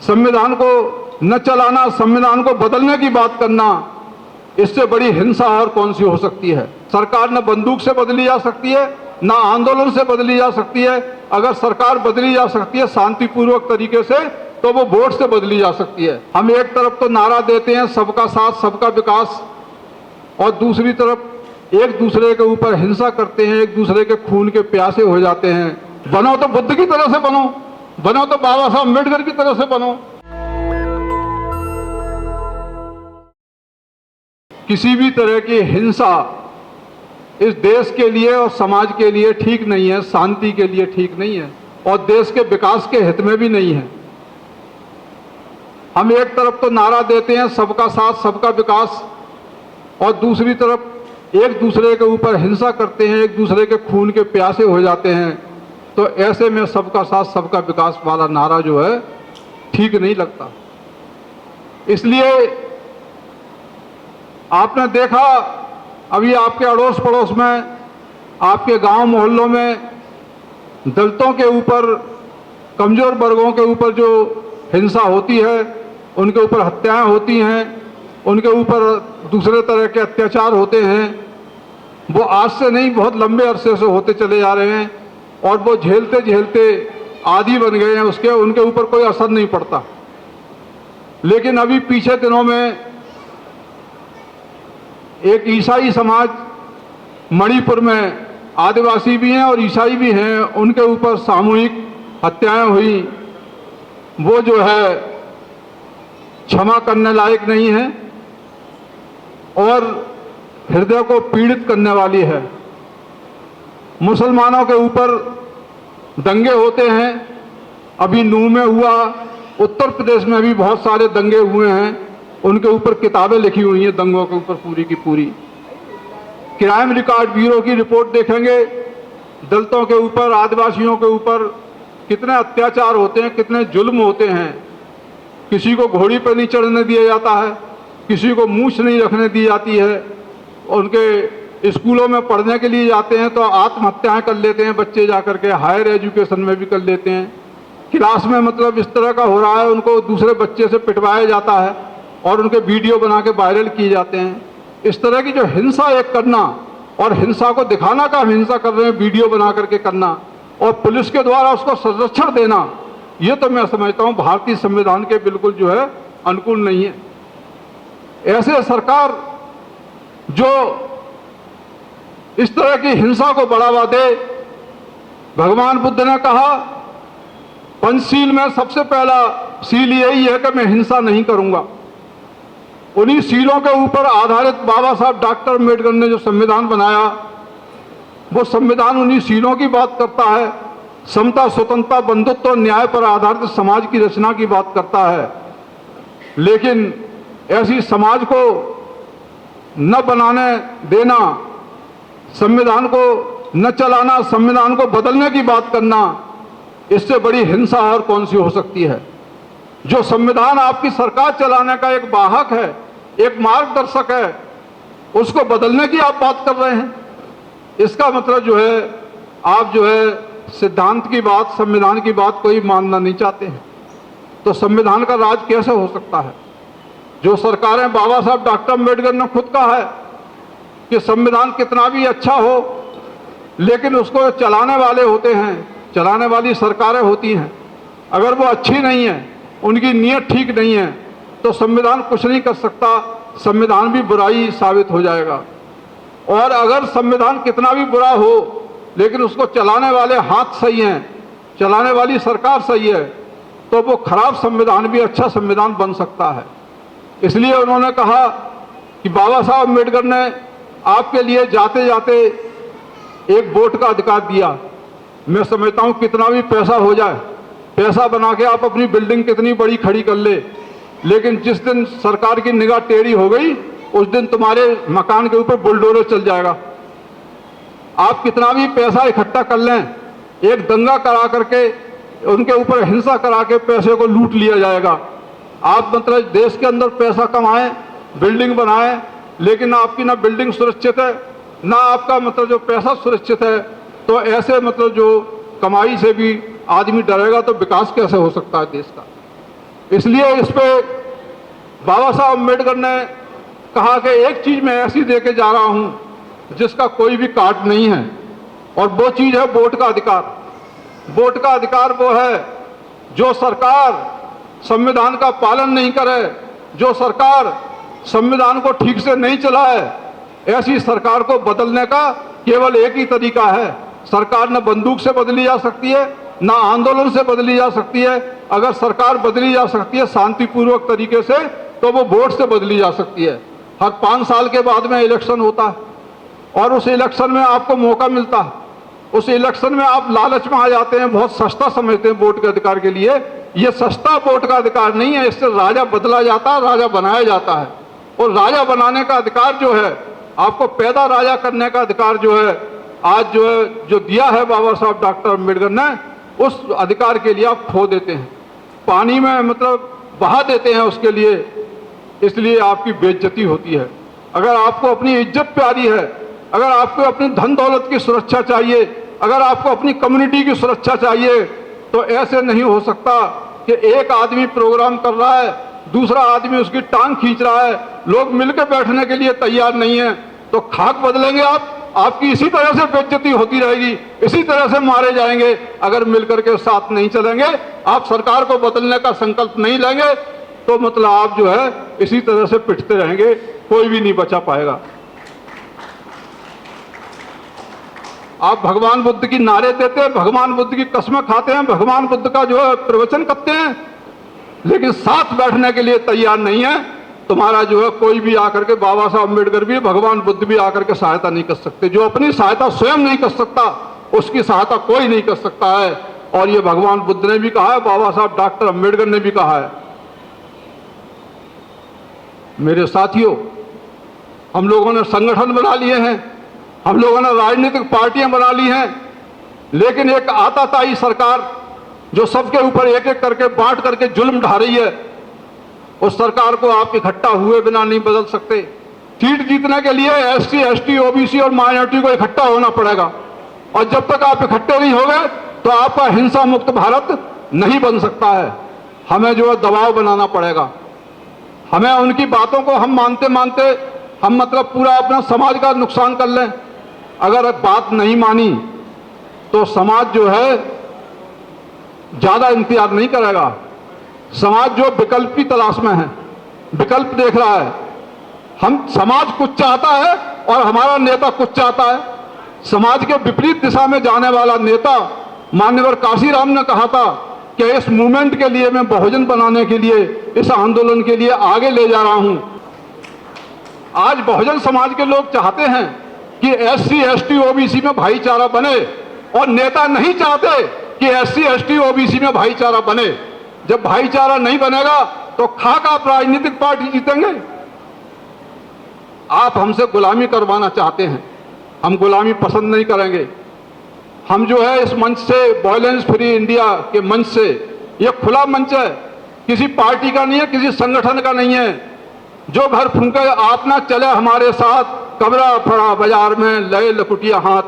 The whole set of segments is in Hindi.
संविधान को न चलाना, संविधान को बदलने की बात करना, इससे बड़ी हिंसा और कौन सी हो सकती है। सरकार न बंदूक से बदली जा सकती है, ना आंदोलन से बदली जा सकती है। अगर सरकार बदली जा सकती है शांतिपूर्वक तरीके से, तो वो वोट से बदली जा सकती है। हम एक तरफ तो नारा देते हैं सबका साथ सबका विकास, और दूसरी तरफ एक दूसरे के ऊपर हिंसा करते हैं, एक दूसरे के खून के प्यासे हो जाते हैं। बनो तो बुद्ध की तरह से बनो, बनो तो बाबा साहब अम्बेडकर की तरह से बनो। किसी भी तरह की हिंसा इस देश के लिए और समाज के लिए ठीक नहीं है, शांति के लिए ठीक नहीं है, और देश के विकास के हित में भी नहीं है। हम एक तरफ तो नारा देते हैं सबका साथ सबका विकास, और दूसरी तरफ एक दूसरे के ऊपर हिंसा करते हैं, एक दूसरे के खून के प्यासे हो जाते हैं। तो ऐसे में सबका साथ सबका विकास वाला नारा जो है ठीक नहीं लगता। इसलिए आपने देखा अभी आपके अड़ोस पड़ोस में, आपके गांव मोहल्लों में दलितों के ऊपर, कमजोर वर्गों के ऊपर जो हिंसा होती है, उनके ऊपर हत्याएं होती हैं, उनके ऊपर दूसरे तरह के अत्याचार होते हैं, वो आज से नहीं बहुत लंबे अरसे से होते चले जा रहे हैं, और वो झेलते झेलते आदी बन गए हैं उसके, उनके ऊपर कोई असर नहीं पड़ता। लेकिन अभी पीछे दिनों में एक ईसाई समाज मणिपुर में, आदिवासी भी हैं और ईसाई भी हैं, उनके ऊपर सामूहिक हत्याएं हुई। वो जो है क्षमा करने लायक नहीं है और हृदय को पीड़ित करने वाली है। मुसलमानों के ऊपर दंगे होते हैं, अभी नूह में हुआ, उत्तर प्रदेश में भी बहुत सारे दंगे हुए हैं, उनके ऊपर किताबें लिखी हुई हैं दंगों के ऊपर पूरी की पूरी। क्राइम रिकॉर्ड ब्यूरो की रिपोर्ट देखेंगे, दलितों के ऊपर, आदिवासियों के ऊपर कितने अत्याचार होते हैं, कितने जुल्म होते हैं। किसी को घोड़ी पर नहीं चढ़ने दिया जाता है, किसी को मूछ नहीं रखने दी जाती है। उनके स्कूलों में पढ़ने के लिए जाते हैं तो आत्महत्याएं कर लेते हैं बच्चे, जाकर के हायर एजुकेशन में भी कर लेते हैं। क्लास में मतलब इस तरह का हो रहा है, उनको दूसरे बच्चे से पिटवाया जाता है और उनके वीडियो बना के वायरल किए जाते हैं। इस तरह की जो हिंसा एक करना और हिंसा को दिखाना का हम हिंसा कर रहे हैं, वीडियो बना करके करना और पुलिस के द्वारा उसको संरक्षण देना, ये तो मैं समझता हूँ भारतीय संविधान के बिल्कुल जो है अनुकूल नहीं है। ऐसे सरकार जो इस तरह की हिंसा को बढ़ावा दे, भगवान बुद्ध ने कहा पंचशील में सबसे पहला शील यही है कि मैं हिंसा नहीं करूंगा। उन्हीं शीलों के ऊपर आधारित बाबा साहब डॉक्टर अम्बेडकर ने जो संविधान बनाया, वो संविधान उन्हीं शीलों की बात करता है। समता, स्वतंत्रता, बंधुत्व और न्याय पर आधारित समाज की रचना की बात करता है। लेकिन ऐसी समाज को न बनाने देना, संविधान को न चलाना, संविधान को बदलने की बात करना, इससे बड़ी हिंसा और कौन सी हो सकती है। जो संविधान आपकी सरकार चलाने का एक वाहक है, एक मार्गदर्शक है, उसको बदलने की आप बात कर रहे हैं। इसका मतलब जो है आप जो है सिद्धांत की बात, संविधान की बात कोई मानना नहीं चाहते हैं। तो संविधान का राज कैसे हो सकता है। जो सरकारें, बाबा साहब डॉक्टर अम्बेडकर ने खुद कहा है कि संविधान कितना भी अच्छा हो, लेकिन उसको चलाने वाले होते हैं, चलाने वाली सरकारें होती हैं। अगर वो अच्छी नहीं है, उनकी नीयत ठीक नहीं है, तो संविधान कुछ नहीं कर सकता, संविधान भी बुराई साबित हो जाएगा। और अगर संविधान कितना भी बुरा हो, लेकिन उसको चलाने वाले हाथ सही हैं, चलाने वाली सरकार सही है, तो वो खराब संविधान भी अच्छा संविधान बन सकता है। इसलिए उन्होंने कहा कि बाबा साहब अम्बेडकर ने आपके लिए जाते जाते एक वोट का अधिकार दिया। मैं समझता हूँ कितना भी पैसा हो जाए, पैसा बना के आप अपनी बिल्डिंग कितनी बड़ी खड़ी कर ले, लेकिन जिस दिन सरकार की निगाह टेढ़ी हो गई, उस दिन तुम्हारे मकान के ऊपर बुलडोजर चल जाएगा। आप कितना भी पैसा इकट्ठा कर लें, एक दंगा करा करके उनके ऊपर हिंसा करा के पैसे को लूट लिया जाएगा। आप मतलब देश के अंदर पैसा कमाएं, बिल्डिंग बनाएं, लेकिन आपकी ना बिल्डिंग सुरक्षित है, ना आपका मतलब जो पैसा सुरक्षित है। तो ऐसे मतलब जो कमाई से भी आदमी डरेगा, तो विकास कैसे हो सकता है देश का। इसलिए इस पे बाबा साहब अम्बेडकर ने कहा कि एक चीज मैं ऐसी देके जा रहा हूं जिसका कोई भी काट नहीं है, और वो चीज है वोट का अधिकार। वोट का अधिकार वो है जो सरकार संविधान का पालन नहीं करे, जो सरकार संविधान को ठीक से नहीं चलाए, ऐसी सरकार को बदलने का केवल एक ही तरीका है। सरकार न बंदूक से बदली जा सकती है, ना आंदोलन से बदली जा सकती है। अगर सरकार बदली जा सकती है शांतिपूर्वक तरीके से, तो वो वोट से बदली जा सकती है। हर 5 साल के बाद में इलेक्शन होता है और उस इलेक्शन में आपको मौका मिलता है। उस इलेक्शन में आप लालच में आ जाते हैं, बहुत सस्ता समझते हैं वोट के अधिकार के लिए। ये सस्ता वोट का अधिकार नहीं है, इससे राजा बदला जाता है, राजा बनाया जाता है। और राजा बनाने का अधिकार जो है, आपको पैदा राजा करने का अधिकार जो है, आज जो है जो दिया है बाबा साहब डॉक्टर अम्बेडकर ने, उस अधिकार के लिए आप खो देते हैं, पानी में मतलब बहा देते हैं उसके लिए। इसलिए आपकी बेइज्जती होती है। अगर आपको अपनी इज्जत प्यारी है, अगर आपको अपनी धन दौलत की सुरक्षा चाहिए, अगर आपको अपनी कम्युनिटी की सुरक्षा चाहिए, तो ऐसे नहीं हो सकता कि एक आदमी प्रोग्राम कर रहा है, दूसरा आदमी उसकी टांग खींच रहा है, लोग मिलकर बैठने के लिए तैयार नहीं है, तो खाक बदलेंगे आप। आपकी इसी तरह से बेइज्जती होती रहेगी, इसी तरह से मारे जाएंगे अगर मिलकर के साथ नहीं चलेंगे। आप सरकार को बदलने का संकल्प नहीं लेंगे तो मतलब आप जो है इसी तरह से पिटते रहेंगे, कोई भी नहीं बचा पाएगा। आप भगवान बुद्ध की नारे देते हैं, भगवान बुद्ध की कसमें खाते हैं, भगवान बुद्ध का जो है प्रवचन करते हैं, लेकिन साथ बैठने के लिए तैयार नहीं है। तुम्हारा जो है कोई भी आकर के, बाबा साहब अम्बेडकर भी, भगवान बुद्ध भी आकर के सहायता नहीं कर सकते। जो अपनी सहायता स्वयं नहीं कर सकता, उसकी सहायता कोई नहीं कर सकता है। और ये भगवान बुद्ध ने भी कहा है, बाबा साहब डॉक्टर अम्बेडकर ने भी कहा है। मेरे साथियों, हम लोगों ने संगठन बना लिए हैं, हम लोगों ने राजनीतिक पार्टियां बना ली हैं, लेकिन एक आताताई सरकार जो सबके ऊपर एक एक करके बांट करके जुल्म ढा रही है, उस सरकार को आप इकट्ठा हुए बिना नहीं बदल सकते। सीट जीतने के लिए एससी, एसटी, ओबीसी और माइनॉरिटी को इकट्ठा होना पड़ेगा, और जब तक आप इकट्ठे नहीं होंगे तो आपका हिंसा मुक्त भारत नहीं बन सकता है। हमें जो है दबाव बनाना पड़ेगा। हमें उनकी बातों को हम मानते मानते हम मतलब पूरा अपना समाज का नुकसान कर लें। अगर बात नहीं मानी तो समाज जो है ज्यादा इंतजार नहीं करेगा। समाज जो विकल्प की तलाश में है, विकल्प देख रहा है। हम समाज कुछ चाहता है और हमारा नेता कुछ चाहता है। समाज के विपरीत दिशा में जाने वाला नेता मान्यवर काशीराम ने कहा था कि इस मूवमेंट के लिए, मैं बहुजन बनाने के लिए, इस आंदोलन के लिए आगे ले जा रहा हूं। आज बहुजन समाज के लोग चाहते हैं कि एससी, एसटी, ओबीसी में भाईचारा बने, और नेता नहीं चाहते कि एससी, एसटी, ओबीसी में भाईचारा बने। जब भाईचारा नहीं बनेगा तो खाक आप राजनीतिक पार्टी जीतेंगे। आप हमसे गुलामी करवाना चाहते हैं, हम गुलामी पसंद नहीं करेंगे। हम जो है इस मंच से, वायलेंस फ्री इंडिया के मंच से, यह खुला मंच है, किसी पार्टी का नहीं है, किसी संगठन का नहीं है। जो घर फूंके आप ना चले हमारे साथ, कमरा पड़ा बाजार में लए लकुटिया हाथ।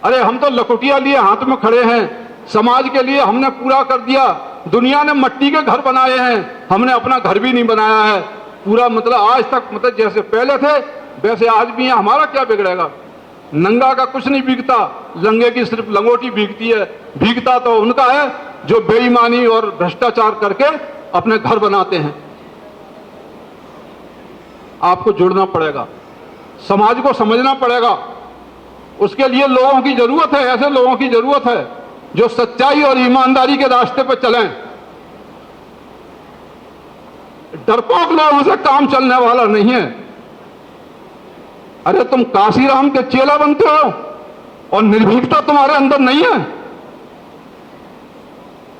अरे हम तो लकुटिया लिए हाथ में खड़े हैं, समाज के लिए हमने पूरा कर दिया। दुनिया ने मट्टी के घर बनाए हैं, हमने अपना घर भी नहीं बनाया है पूरा। मतलब आज तक मतलब जैसे पहले थे वैसे आज भी है। हमारा क्या बिगड़ेगा? नंगा का कुछ नहीं बिकता, लंगे की सिर्फ लंगोटी बिकती है। बिकता तो उनका है जो बेईमानी और भ्रष्टाचार करके अपने घर बनाते हैं। आपको जुड़ना पड़ेगा, समाज को समझना पड़ेगा। उसके लिए लोगों की जरूरत है, ऐसे लोगों की जरूरत है जो सच्चाई और ईमानदारी के रास्ते पर चलें। डरपोक लोगों से काम चलने वाला नहीं है। अरे तुम काशीराम के चेला बनते हो और निर्भीकता तुम्हारे अंदर नहीं है।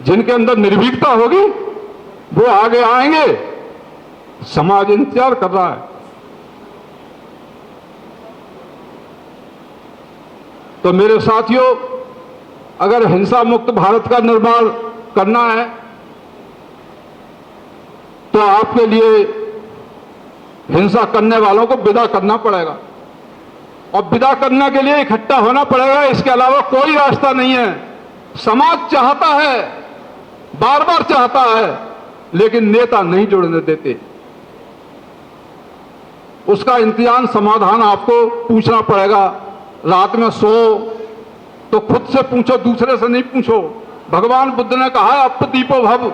जिनके अंदर निर्भीकता होगी वो आगे आएंगे। समाज इंतजार कर रहा है। तो मेरे साथियों, अगर हिंसा मुक्त भारत का निर्माण करना है तो आपके लिए हिंसा करने वालों को विदा करना पड़ेगा, और विदा करने के लिए इकट्ठा होना पड़ेगा। इसके अलावा कोई रास्ता नहीं है। समाज चाहता है, बार बार चाहता है लेकिन नेता नहीं जुड़ने देते। उसका इंतजाम समाधान आपको पूछना पड़ेगा। रात में सो तो खुद से पूछो, दूसरे से नहीं पूछो। भगवान बुद्ध ने कहा है अपदीपो भव,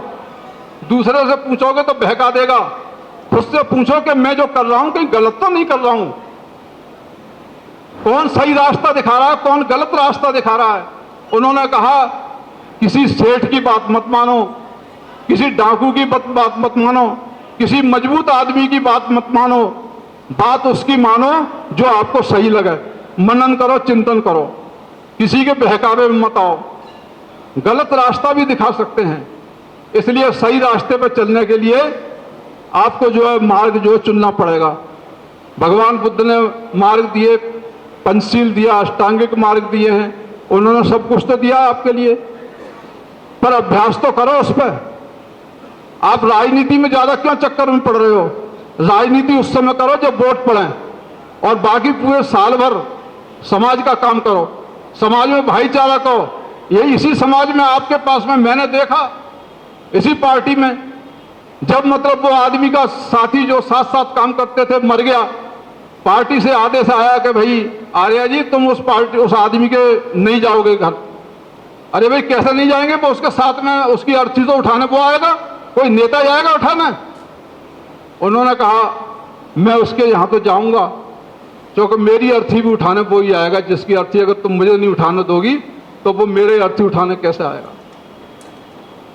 दूसरे से पूछोगे तो बहका देगा। खुद से पूछो कि मैं जो कर रहा हूं कहीं गलत तो नहीं कर रहा हूं, कौन सही रास्ता दिखा रहा है, कौन गलत रास्ता दिखा रहा है। उन्होंने कहा किसी सेठ की बात मत मानो, किसी डाकू की बात मत मानो, किसी मजबूत आदमी की बात मत मानो, बात उसकी मानो जो आपको सही लगे। मनन करो, चिंतन करो, किसी के बहकावे में मत आओ। गलत रास्ता भी दिखा सकते हैं, इसलिए सही रास्ते पर चलने के लिए आपको जो है मार्ग जो है चुनना पड़ेगा। भगवान बुद्ध ने मार्ग दिए, पंचशील दिया, अष्टांगिक मार्ग दिए हैं, उन्होंने सब कुछ तो दिया आपके लिए, पर अभ्यास तो करो उस पर। आप राजनीति में ज्यादा क्यों चक्कर में पड़ रहे हो? राजनीति उस समय करो जब वोट पड़े, और बाकी पूरे साल भर समाज का काम करो, समाज में भाईचारा करो। यही इसी समाज में आपके पास में मैंने देखा, इसी पार्टी में जब मतलब वो आदमी का साथी जो साथ साथ काम करते थे मर गया, पार्टी से आदेश आया कि भाई आर्या जी तुम उस आदमी के नहीं जाओगे घर। अरे भाई कैसे नहीं जाएंगे? वो उसके साथ में उसकी अर्थी तो उठाने वो आएगा, कोई नेता जाएगा उठाने? उन्होंने कहा मैं उसके यहां तो जाऊंगा, क्योंकि मेरी अर्थी भी उठाने वो ही आएगा, जिसकी अर्थी अगर तुम मुझे नहीं उठाने दोगी तो वो मेरे अर्थी उठाने कैसे आएगा?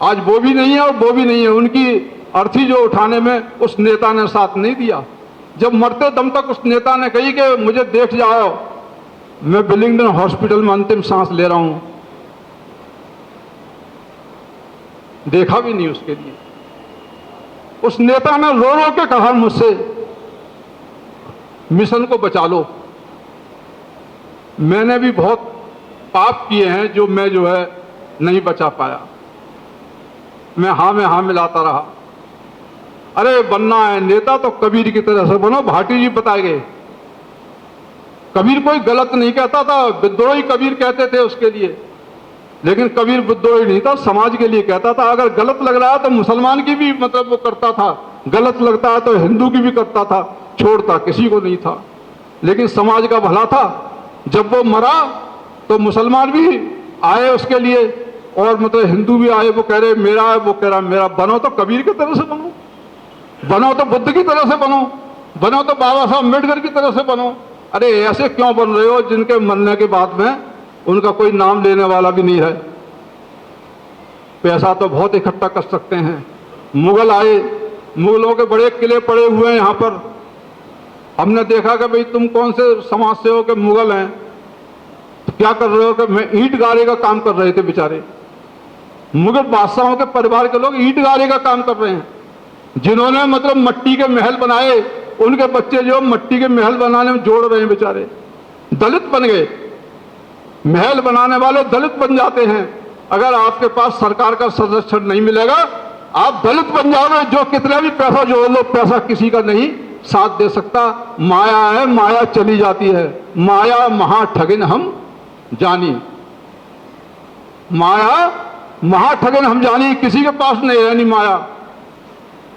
आज वो भी नहीं है और वो भी नहीं है, उनकी अर्थी जो उठाने में उस नेता ने साथ नहीं दिया। जब मरते दम तक उस नेता ने कही कि मुझे देख जाओ, मैं विलिंगडन हॉस्पिटल में अंतिम सांस ले रहा हूं, देखा भी नहीं उसके लिए। उस नेता ने रो रो के कहा मुझसे मिशन को बचा लो। मैंने भी बहुत पाप किए हैं जो मैं जो है नहीं बचा पाया, मैं हाँ मिलाता रहा। अरे बनना है नेता तो कबीर की तरह से बनो, भाटी जी बताए गए। कबीर कोई गलत नहीं कहता था, विद्रोही कबीर कहते थे उसके लिए, लेकिन कबीर विद्रोही नहीं था, समाज के लिए कहता था। अगर गलत लग रहा है तो मुसलमान की भी मतलब वो करता था, गलत लगता है तो हिंदू की भी करता था, छोड़ता किसी को नहीं था, लेकिन समाज का भला था। जब वो मरा तो मुसलमान भी आए उसके लिए, और मतलब हिंदू भी आए, वो कह रहे मेरा है, वो कह रहा मेरा। बनो तो कबीर की तरह से बनो, बनो तो बुद्ध की तरह से बनो, बनो तो बाबा साहब अम्बेडकर की तरह से बनो। अरे ऐसे क्यों बन रहे हो जिनके मरने के बाद में उनका कोई नाम लेने वाला भी नहीं है? पैसा तो बहुत इकट्ठा कर सकते हैं। मुगल आए, मुगलों के बड़े किले पड़े हुए हैं यहाँ पर। हमने देखा कि भाई तुम कौन से समाज से हो कि मुगल हैं, तो क्या कर रहे हो? कि मैं ईंट गाड़े का काम कर रहे थे बेचारे। मुगल बादशाहों के परिवार के लोग ईंट गाड़े का काम कर रहे हैं। जिन्होंने मतलब मिट्टी के महल बनाए, उनके बच्चे जो मिट्टी के महल बनाने में जोड़ रहे हैं बेचारे, दलित बन गए। महल बनाने वाले दलित बन जाते हैं। अगर आपके पास सरकार का संरक्षण नहीं मिलेगा, आप दलित बन जाओगे। जो कितना भी पैसा जोड़ लो, पैसा किसी का नहीं साथ दे सकता। माया है, माया चली जाती है। माया महा ठगिन हम जानी, माया महा ठगिन हम जानी। किसी के पास नहीं है नहीं माया।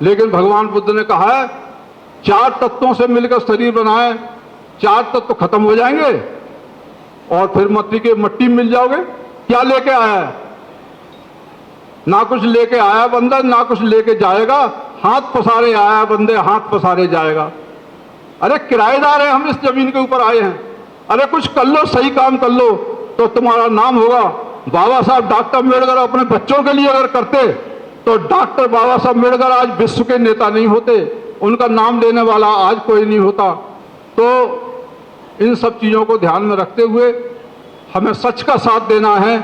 लेकिन भगवान बुद्ध ने कहा है 4 तत्वों से मिलकर शरीर बनाए, 4 तत्व खत्म हो जाएंगे और फिर मट्टी मिल जाओगे। क्या लेके आया है? ना कुछ लेके आया बंदा, ना कुछ लेके जाएगा। हाथ पसारे आया बंदे, हाथ पसारे जाएगा। अरे किराएदार है हम, इस जमीन के ऊपर आए हैं। अरे कुछ कर लो, सही काम कर लो तो तुम्हारा नाम होगा। बाबा साहब डॉक्टर अम्बेडकर अपने बच्चों के लिए अगर करते तो डॉक्टर बाबा साहब अम्बेडकर आज विश्व के नेता नहीं होते, उनका नाम लेने वाला आज कोई नहीं होता। तो इन सब चीज़ों को ध्यान में रखते हुए हमें सच का साथ देना है,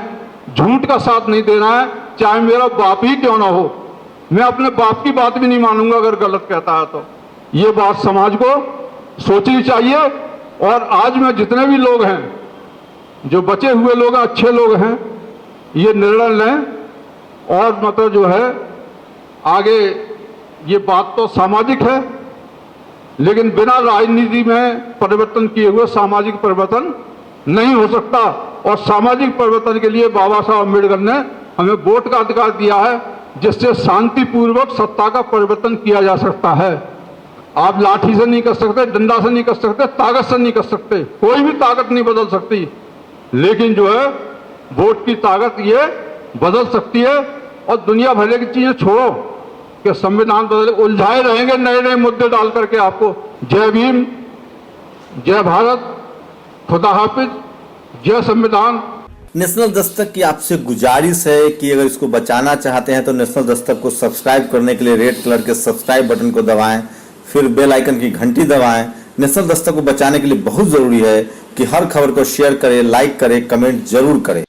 झूठ का साथ नहीं देना है, चाहे मेरा बाप ही क्यों ना हो। मैं अपने बाप की बात भी नहीं मानूंगा अगर गलत कहता है तो। ये बात समाज को सोचनी चाहिए। और आज में जितने भी लोग हैं, जो बचे हुए लोग हैं, अच्छे लोग हैं, ये निर्णय लें और मतलब जो है आगे। ये बात तो सामाजिक है, लेकिन बिना राजनीति में परिवर्तन किए हुए सामाजिक परिवर्तन नहीं हो सकता। और सामाजिक परिवर्तन के लिए बाबा साहब अम्बेडकर ने हमें वोट का अधिकार दिया है। जिससे शांतिपूर्वक सत्ता का परिवर्तन किया जा सकता है। आप लाठी से नहीं कर सकते, डंडा से नहीं कर सकते, ताकत से नहीं कर सकते, कोई भी ताकत नहीं बदल सकती, लेकिन जो है वोट की ताकत ये बदल सकती है। और दुनिया भर की चीजें छोड़ो कि संविधान बदले, उलझाए रहेंगे नए नए मुद्दे डाल करके आपको। जय भीम, जय भारत, खुदा हाफिज, जय संविधान। नेशनल दस्तक की आपसे गुजारिश है कि अगर इसको बचाना चाहते हैं तो नेशनल दस्तक को सब्सक्राइब करने के लिए रेड कलर के सब्सक्राइब बटन को दबाएं, फिर बेल आइकन की घंटी दबाएं। नेशनल दस्तक को बचाने के लिए बहुत जरूरी है कि हर खबर को शेयर करें, लाइक करें, कमेंट जरूर करें।